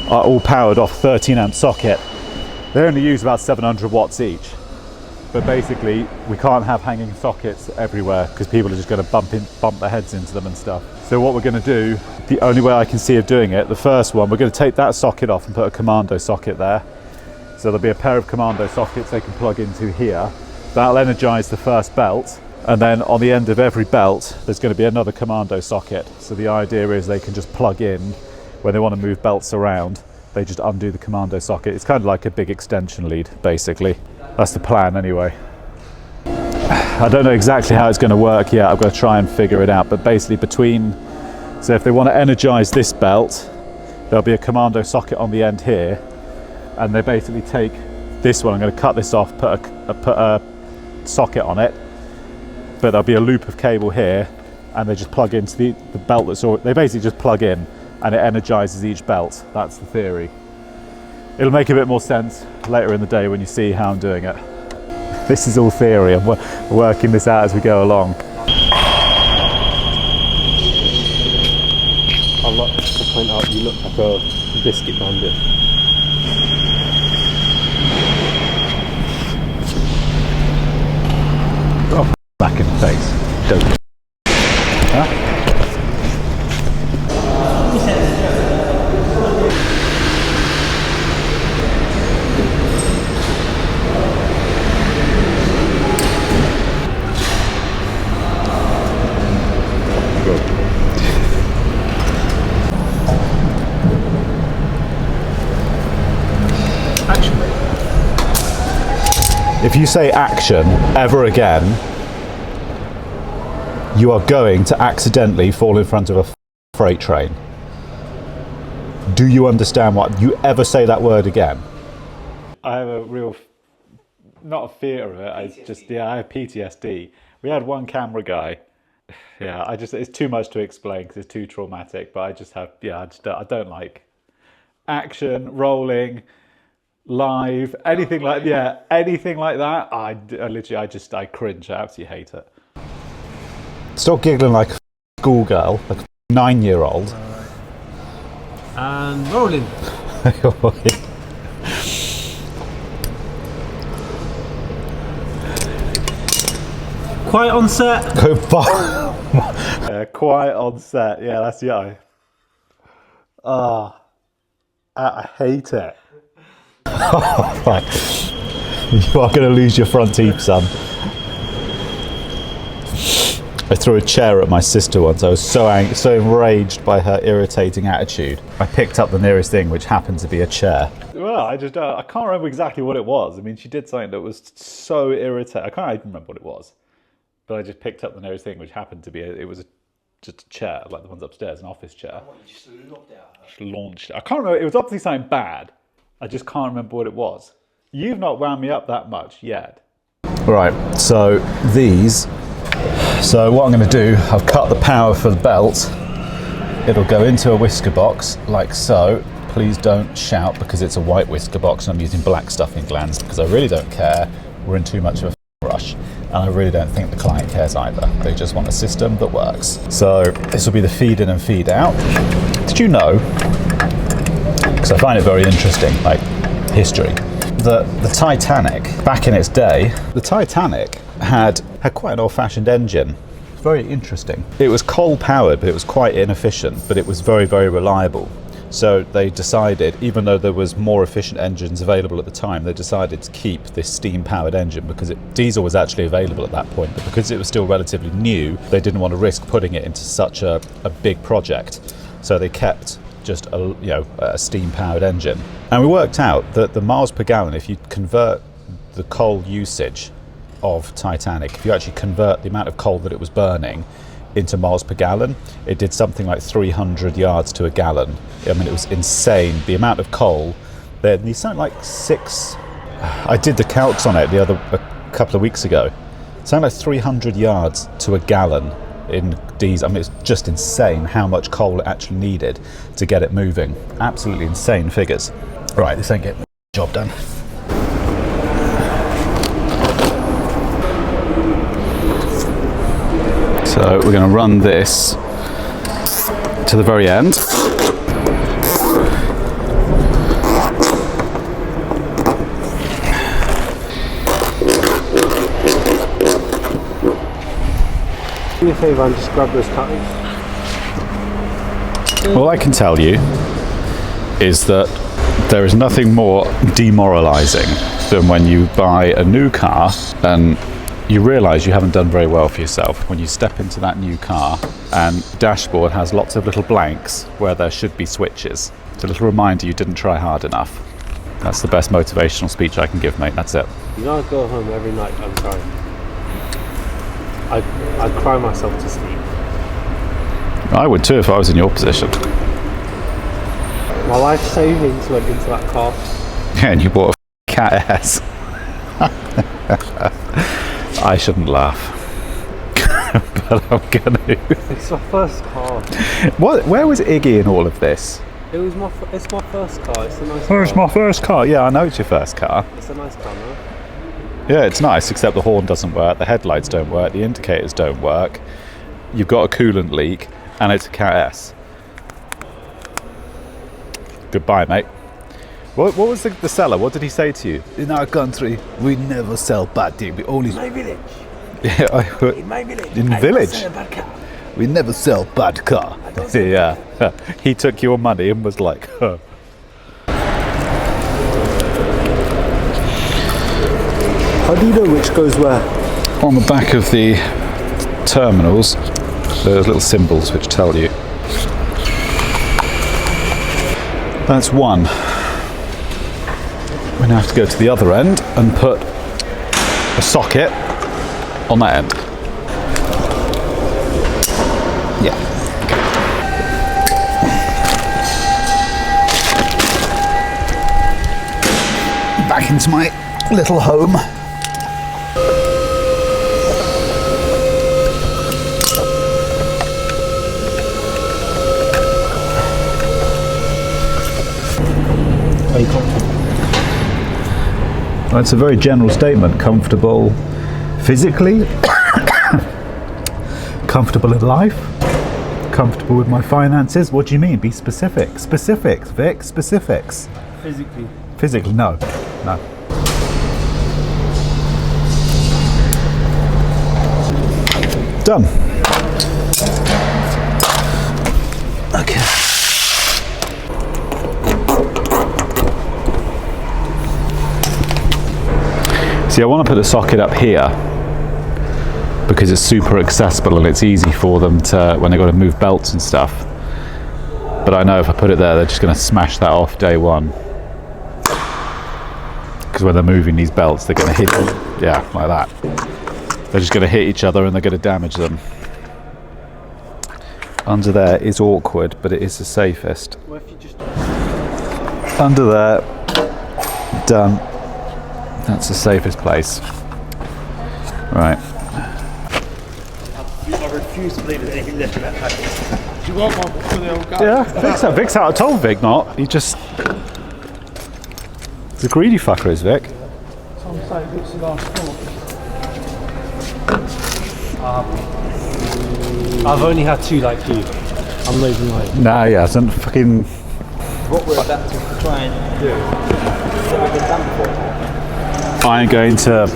are all powered off 13 amp socket. They only use about 700 watts each. But basically, we can't have hanging sockets everywhere because people are just going to bump their heads into them and stuff. So what we're going to do, the only way I can see of doing it, the first one, we're going to take that socket off and put a commando socket there. So there'll be a pair of commando sockets they can plug into here. That'll energize the first belt. And then on the end of every belt, there's going to be another commando socket. So the idea is they can just plug in when they want to move belts around. They just undo the commando socket. It's kind of like a big extension lead, basically. That's the plan anyway. I don't know exactly how it's going to work yet. I've got to try and figure it out. But basically so if they want to energize this belt, there'll be a commando socket on the end here. And they basically take this one. I'm going to cut this off, put a socket on it. But there'll be a loop of cable here. And they just plug into the belt that's already, they basically just plug in and it energizes each belt. That's the theory. It'll make a bit more sense later in the day when you see how I'm doing it. This is all theory. I'm working this out as we go along. I'd like to point out you look like a biscuit bandit. Oh, back in the face. Don't. Huh? If you say action ever again, you are going to accidentally fall in front of a freight train. Do you understand what? You ever say that word again? I have a real not a fear of it. I have PTSD. We had one camera guy. Yeah, it's too much to explain because it's too traumatic. But I don't like action, rolling, live, anything like that. I cringe. I absolutely hate it. Stop giggling like a schoolgirl, like a 9-year-old. And rolling. Quiet on set. Go quiet on set. Yeah, that's the eye. I hate it. Right. You are going to lose your front teeth, son. I threw a chair at my sister once. I was so enraged by her irritating attitude. I picked up the nearest thing, which happened to be a chair. Well, I can't remember exactly what it was. I mean, she did something that was so irritating. I can't even remember what it was. But I just picked up the nearest thing, which happened to be just a chair, like the ones upstairs, an office chair. Oh, you just looked at her? Just launched it. I can't remember. It was obviously something bad. I just can't remember what it was. You've not wound me up that much yet. Right, so what I'm going to do, I've cut the power for the belt. It'll go into a whisker box, like so. Please don't shout because it's a white whisker box and I'm using black stuffing glands because I really don't care. We're in too much of a rush. And I really don't think the client cares either. They just want a system that works. So this will be the feed in and feed out. Did you know, because I find it very interesting, like history, that the Titanic, back in its day, the Titanic had quite an old-fashioned engine. Very interesting. It was coal powered, but it was quite inefficient, but it was very, very reliable. So they decided, even though there was more efficient engines available at the time, they decided to keep this steam-powered engine because diesel was actually available at that point, but because it was still relatively new, they didn't want to risk putting it into such a big project. So they kept just a steam-powered engine. And we worked out that the miles per gallon, if you convert the coal usage of Titanic, if you actually convert the amount of coal that it was burning into miles per gallon, it did something like 300 yards to a gallon. I mean, it was insane. The amount of coal, they sound like I did the calcs on it a couple of weeks ago. It sounded like 300 yards to a gallon in diesel. I mean, it's just insane how much coal it actually needed to get it moving. Absolutely insane figures. Right, this ain't getting the job done. So we're going to run this to the very end. Do me a favour and just grab those cutters. All I can tell you is that there is nothing more demoralising than when you buy a new car and you realise you haven't done very well for yourself when you step into that new car and the dashboard has lots of little blanks where there should be switches. It's a little reminder you didn't try hard enough. That's the best motivational speech I can give, mate. That's it. You know, I go home every night I'm crying. I cry myself to sleep. I would too if I was in your position. My life savings went into that car. Yeah, and you bought a cat ass. I shouldn't laugh, but I'm gonna. It's my first car. Where was Iggy in all of this? It's my first car. It's a nice car. It's my first car. Yeah, I know it's your first car. It's a nice car, no? Yeah, it's nice, except the horn doesn't work, the headlights don't work, the indicators don't work. You've got a coolant leak, and it's a Cat S. Goodbye, mate. What was the seller? What did he say to you? In our country, we never sell bad things. We only. In my village. Yeah, In my village. In the village. Sell a bad car. We never sell bad car. Yeah. He took your money and was like, huh. How do you know which goes where? On the back of the terminals, there's little symbols which tell you. That's one. We're going to have to go to the other end and put a socket on that end. Yeah. Back into my little home. That's a very general statement. Comfortable physically, comfortable in life, comfortable with my finances. What do you mean? Be specific. Specifics, Vic, specifics. Physically. Physically, no. No. Done. Okay. See, I want to put the socket up here because it's super accessible and it's easy for them to, when they've got to move belts and stuff. But I know if I put it there, they're just going to smash that off day one. Because when they're moving these belts, they're going to hit, yeah, like that. They're just going to hit each other and they're going to damage them. Under there is awkward, but it is the safest. What if you just... Under there, done. That's the safest place. Right. I refuse to believe there's anything left in that package. Do you want one for the old guy? Yeah, Vic's out. I told Vic not. He just... He's a greedy fucker, is Vic. I'm saying it's the last four. I've only had 2 like you. I'm not even lying. Nah, he hasn't. Fucking... What we're about to try and do is what we've been done before. I ain't going to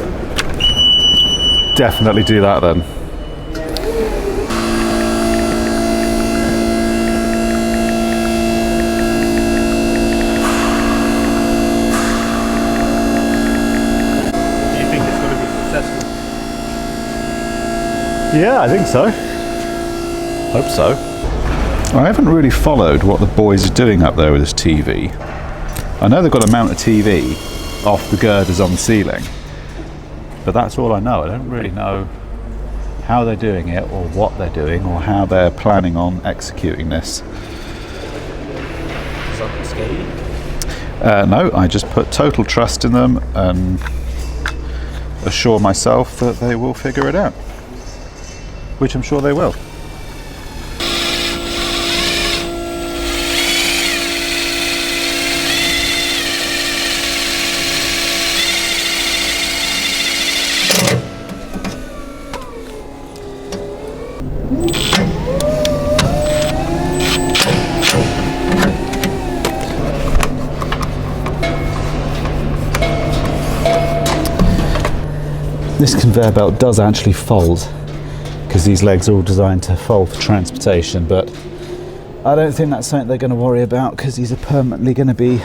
definitely do that then. Do you think it's going to be successful? Yeah, I think so. Hope so. I haven't really followed what the boys are doing up there with this TV. I know they've got to mount a TV off the girders on the ceiling, but that's all I know. I don't really know how they're doing it or what they're doing or how they're planning on executing this. Something scary? No, I just put total trust in them and assure myself that they will figure it out, which I'm sure they will. This conveyor belt does actually fold because these legs are all designed to fold for transportation, but I don't think that's something they're going to worry about because these are permanently going to be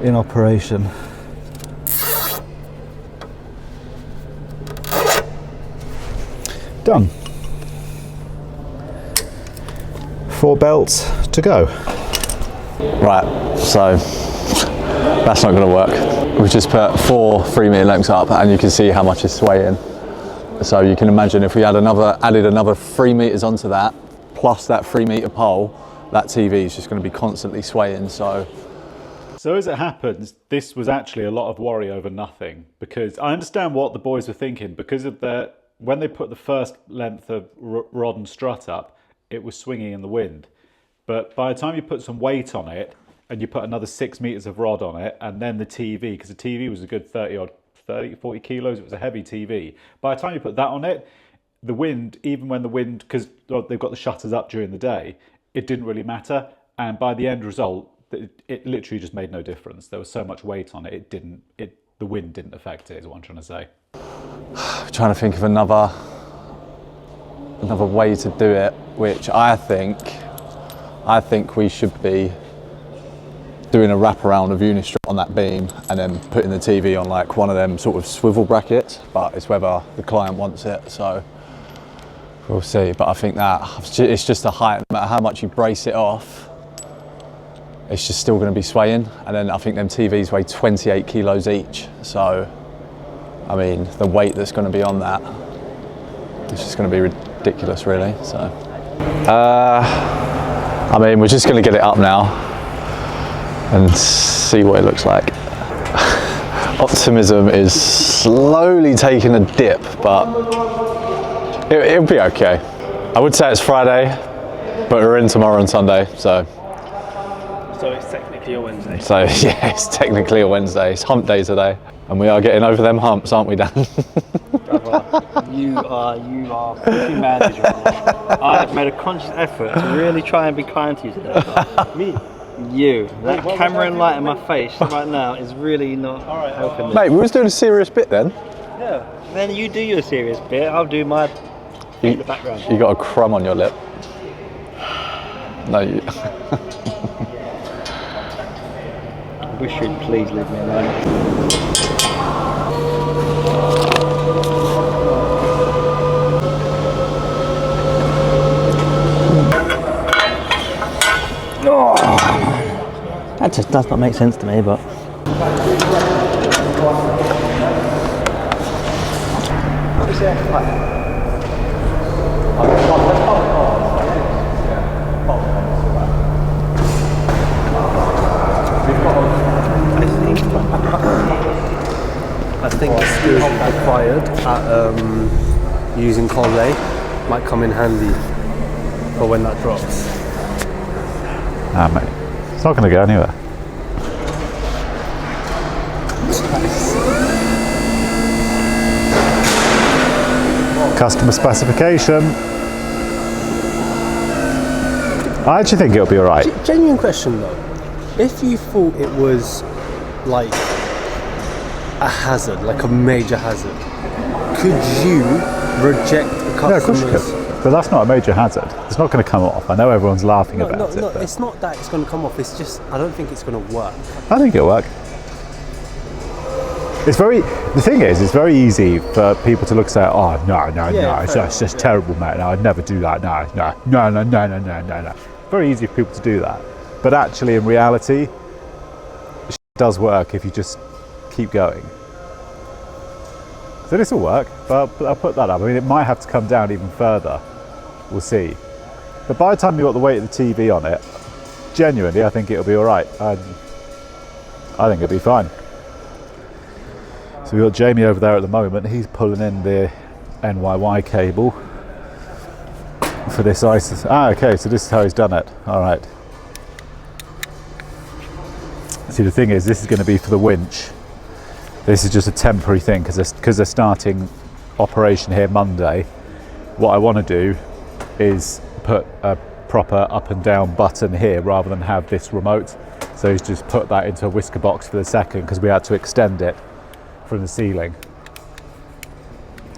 in operation. Done. 4 belts to go. Right, so that's not going to work. We've just put 4 3-metre links up and you can see how much is swaying. So you can imagine if we had added another 3 metres onto that, plus that 3-metre pole, that TV is just going to be constantly swaying. So as it happens, this was actually a lot of worry over nothing, because I understand what the boys were thinking, because of when they put the first length of rod and strut up, it was swinging in the wind. But by the time you put some weight on it, and you put another 6 metres of rod on it, and then the TV, because the TV was a good 40 kilos, it was a heavy TV. By the time you put that on it, the wind, even when the wind, because they've got the shutters up during the day, it didn't really matter. And by the end result, it literally just made no difference. There was so much weight on it, the wind didn't affect it, is what I'm trying to say. I'm trying to think of another way to do it, which I think we should be doing a wraparound of unistrut on that beam and then putting the TV on like one of them sort of swivel brackets, but it's whether the client wants it, so we'll see. But I think that it's just a height, no matter how much you brace it off, it's just still going to be swaying. And then I think them TVs weigh 28 kilos each, so I mean the weight that's going to be on that, it's just going to be ridiculous really. So I mean, we're just going to get it up now and see what it looks like. Optimism is slowly taking a dip, but it'll be okay. I would say it's Friday, but we're in tomorrow and Sunday, so it's technically a Wednesday. So yeah, it's technically a Wednesday. It's hump day today. And we are getting over them humps, aren't we, Dan? You are pushing boundaries right now. I've made a conscious effort to really try and be kind to you today. Me? You. That camera and light in my face right now is really not helping me. Mate, we was doing a serious bit then. Yeah. Then you do your serious bit, I'll do my in the background. You got a crumb on your lip. No, you... I wish you'd please leave me alone. That just does not make sense to me, but... I think the skills required at using Conveyor might come in handy for when that drops. Ah, mate, it's not going to go anywhere. Customer specification. I actually think it'll be all right. Genuine question though, if you thought it was like a hazard, like a major hazard, could you reject a customer's... Yeah, of course you could. But that's not a major hazard. It's not going to come off. I know everyone's laughing about it. No, it's not that it's going to come off. It's just, I don't think it's going to work. I think it'll work. The thing is, it's very easy for people to look and say, oh, no, it's just terrible, mate. No, I'd never do that. No. Very easy for people to do that. But actually, in reality, it does work if you just keep going. So this will work, but I'll put that up. I mean, it might have to come down even further. We'll see. But by the time you've got the weight of the TV on it, genuinely, I think it'll be all right. I think it'll be fine. So we've got Jamie over there at the moment. He's pulling in the NYY cable for this ice. Ah, okay, so this is how he's done it. All right. See, the thing is, this is going to be for the winch. This is just a temporary thing because they're starting operation here Monday. What I want to do is put a proper up and down button here rather than have this remote. So he's just put that into a whisker box for the second because we had to extend it from the ceiling.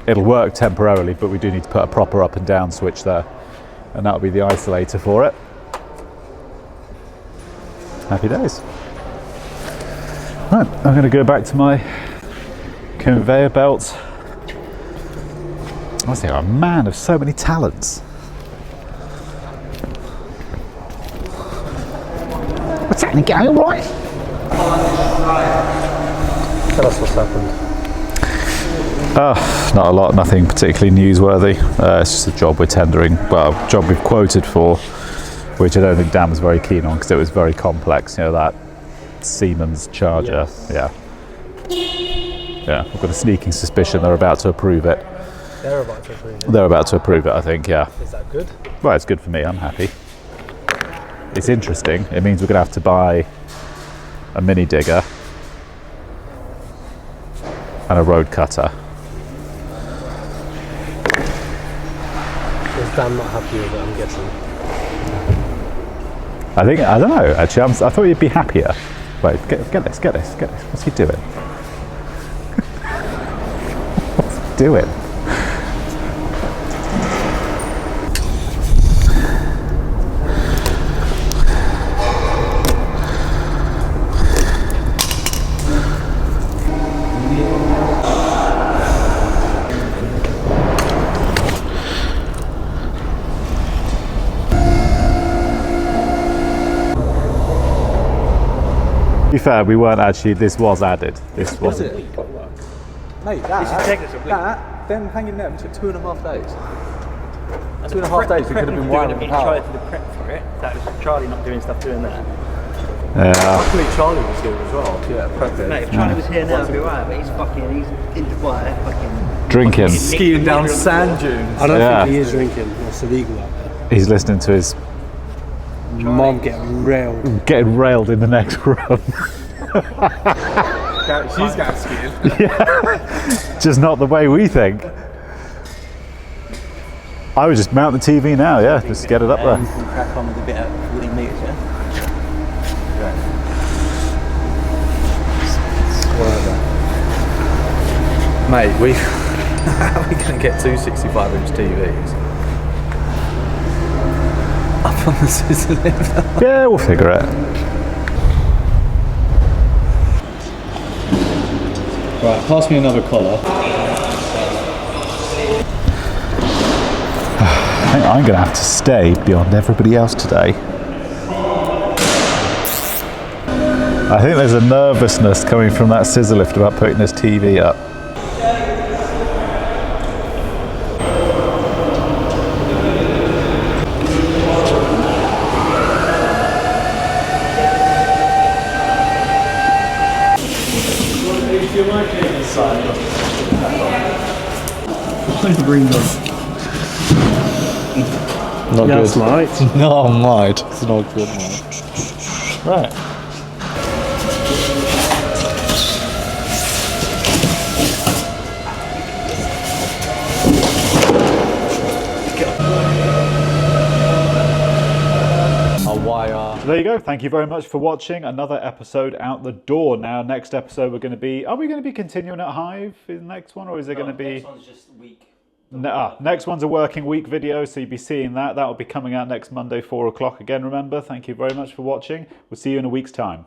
It'll work temporarily, but we do need to put a proper up and down switch there, and that'll be the isolator for it. Happy days. Right, I'm going to go back to my conveyor belt. I say, I'm a man of so many talents. What's happening? Going all right? Tell us what's happened. Not a lot, nothing particularly newsworthy. It's just a job we're tendering, well, a job we've quoted for, which I don't think Dan was very keen on because it was very complex, you know, that Siemens charger. Yes. Yeah, I've got a sneaking suspicion they're about to approve it. They're about to approve it. They're about to approve it, I think, yeah. Is that good? Well, it's good for me, I'm happy. It's interesting. It means we're going to have to buy a mini digger and a road cutter. Is Dan not happy with it, I'm guessing? I don't know, actually, I thought you'd be happier. Wait, get this. What's he doing? What's he doing? To be fair, we weren't actually, this was added. This wasn't. Mate, them hanging there took 2.5 days. 2.5 days, we could have been wiring the power. For the prep for it. That was Charlie not doing stuff doing that. Yeah. Luckily Charlie was here as well. Yeah, prepping. Mate, if Charlie was here now, it'd be right, but he's in Dubai, fucking Drinking. Skiing down sand dunes. I don't think he is drinking. That's illegal out there. He's listening to his Mom getting railed. getting railed in the next room. She's got scared. Yeah, just not the way we think. I would just mount the TV now, yeah, just get it up there. Crack on with a bit at 14 metres, yeah? Mate, we how are we going to get two 65-inch TVs up on the scissor lift? Yeah, we'll figure it. Right, pass me another collar. I think I'm going to have to stay beyond everybody else today. I think there's a nervousness coming from that scissor lift about putting this TV up. Not Yeah, good. that's light. No, mate. It's not good, mate. Right. A wire. So there you go. Thank you very much for watching. Another episode out the door. Now, next episode we're going to be... Are we going to be continuing at Hive in the next one? Or is it going to be... Next one's just week. Next one's a working week video, so you'll be seeing that. That will be coming out next Monday, 4 o'clock again, remember. Thank you very much for watching. We'll see you in a week's time.